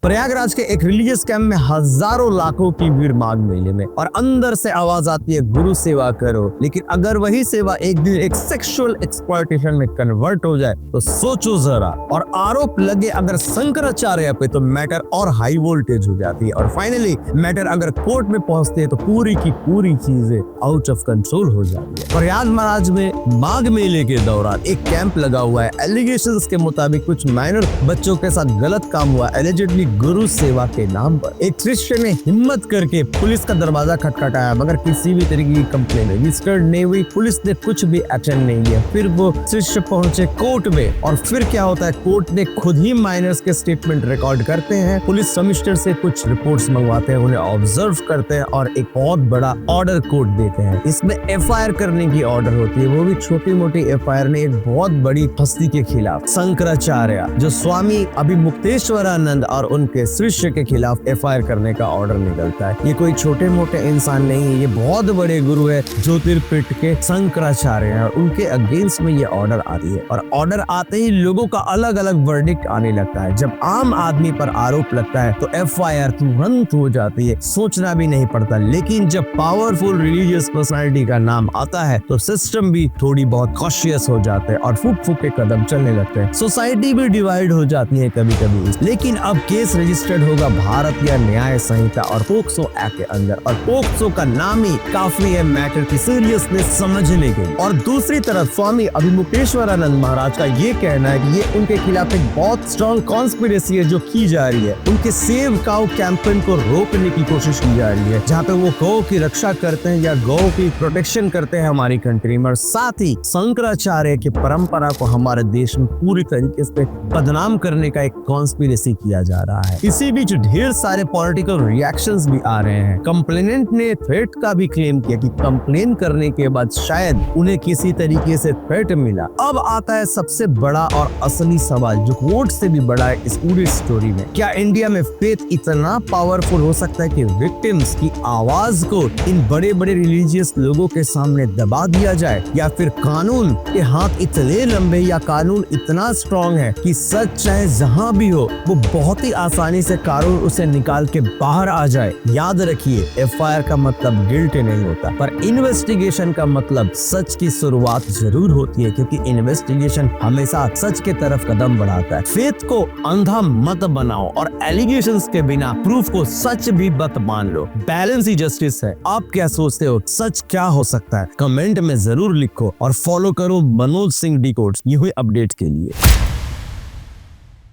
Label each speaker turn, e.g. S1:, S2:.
S1: प्रयागराज के एक religious camp में हजारों लाखों की भीड़ माघ मेले में, और अंदर से आवाज आती है गुरु सेवा करो। लेकिन अगर वही सेवा एक दिन एक सेक्सुअल एक्सप्लॉयटेशन में कन्वर्ट हो जाए तो सोचो जरा। और आरोप लगे अगर शंकराचार्य पे तो मैटर और हाई वोल्टेज हो जाती है। और फाइनली मैटर अगर कोर्ट में पहुंचते हैं तो पूरी की पूरी चीजें आउट ऑफ कंट्रोल हो जाती है। प्रयागराज में माघ मेले के दौरान एक कैंप लगा हुआ है। एलिगेशंस के मुताबिक कुछ माइनर बच्चों के साथ गलत काम हुआ, एलिजिडली गुरु सेवा के नाम पर। एक शिष्य ने हिम्मत करके पुलिस का दरवाजा खटखटाया मगर किसी भी तरीके की कंप्लेन रजिस्टर्ड नहीं हुई। पुलिस ने कुछ भी एक्शन नहीं लिया। फिर वो शिष्य पहुंचे कोर्ट में, और फिर क्या होता है, कोर्ट ने खुद ही माइनर्स के स्टेटमेंट रिकॉर्ड करते हैं। पुलिस कमिश्नर से कुछ रिपोर्ट्स मंगवाते हैं, उन्हें ऑब्जर्व करते हैं और एक बहुत बड़ा ऑर्डर कोर्ट देते हैं। इसमें एफआईआर करने की ऑर्डर होती है, वो भी छोटी मोटी एफआईआर ने एक बहुत बड़ी हस्ती के खिलाफ, शंकराचार्य जो स्वामी अभिमुक्तेश्वरानंद और उनके शिष्य के खिलाफ एफआईआर करने का ऑर्डर निकलता है। ये कोई छोटे मोटे इंसान नहीं है, ये बहुत बड़े गुरु है ज्योतिर्पीठ के शंकराचार्य हैं, और उनके अगेंस्ट में ये ऑर्डर आती है। और ऑर्डर आते ही लोगों का अलग अलग वर्डिक्ट आने लगता है। जब आम आदमी पर आरोप लगता है तो एफआईआर तुरंत हो जाती है, सोचना भी नहीं पड़ता। लेकिन जब पावरफुल रिलीजियस पर्सनालिटी का नाम आता है तो सिस्टम भी थोड़ी बहुत कॉशियस हो जाते हैं और फूक फूक के कदम चलने लगते हैं। सोसाइटी भी डिवाइड हो जाती है कभी कभी। लेकिन अब केस रजिस्टर्ड होगा भारतीय न्याय संहिता और पोक्सो एक्ट के अंदर, और पोक्सो का नाम ही काफी है मैटर की सीरियसनेस समझने के लिए। और दूसरी तरफ स्वामी अभिमुक्तेश्वरानंद महाराज का ये कहना है कि ये उनके खिलाफ एक बहुत स्ट्रॉन्ग कॉन्स्पिरेसी है जो की जा रही है। उनके सेव काउ कैंपेन को रोकने की कोशिश की जा रही है, जहाँ पे वो गौ की रक्षा करते हैं या गौ की प्रोटेक्शन करते हैं हमारी कंट्री में। और साथ ही शंकराचार्य की परंपरा को हमारे देश में पूरी तरीके से बदनाम करने का एक कॉन्स्पिरेसी किया जा रहा है। इसी बीच ढेर सारे पॉलिटिकल रिएक्शंस भी आ रहे हैं। कंप्लेनेंट ने थ्रेट का भी क्लेम किया कि कंप्लेन करने के बाद शायद उन्हें किसी तरीके से थ्रेट मिला। अब आता है सबसे बड़ा और असली सवाल जो कोर्ट से भी बड़ा है इस पूरी स्टोरी में। क्या इंडिया में फेथ इतना पावरफुल हो सकता है कि विक्टिम्स की आवाज को इन बड़े बड़े रिलीजियस लोगों के सामने दबा दिया जाए, या फिर कानून के हाथ इतने लंबे या कानून इतना स्ट्रॉन्ग है कि सच चाहे जहां भी हो वो बहुत ही आसानी से कानून उसे निकाल के बाहर आ जाए। याद रखिए, एफआईआर का मतलब गिल्ट नहीं होता, पर इन्वेस्टिगेशन का मतलब सच की शुरुआत जरूर होती है, क्योंकि इन्वेस्टिगेशन हमेशा सच के तरफ कदम बढ़ाता है। फेथ को अंधा मत बनाओ और एलिगेशंस के बिना प्रूफ को सच भी मत मान लो। बैलेंस ही जस्टिस है। आप क्या सोचते हो, सच क्या हो सकता है? कमेंट में जरूर लिखो और फॉलो करो मनोज सिंह डिकोड्स ये हुई अपडेट के लिए।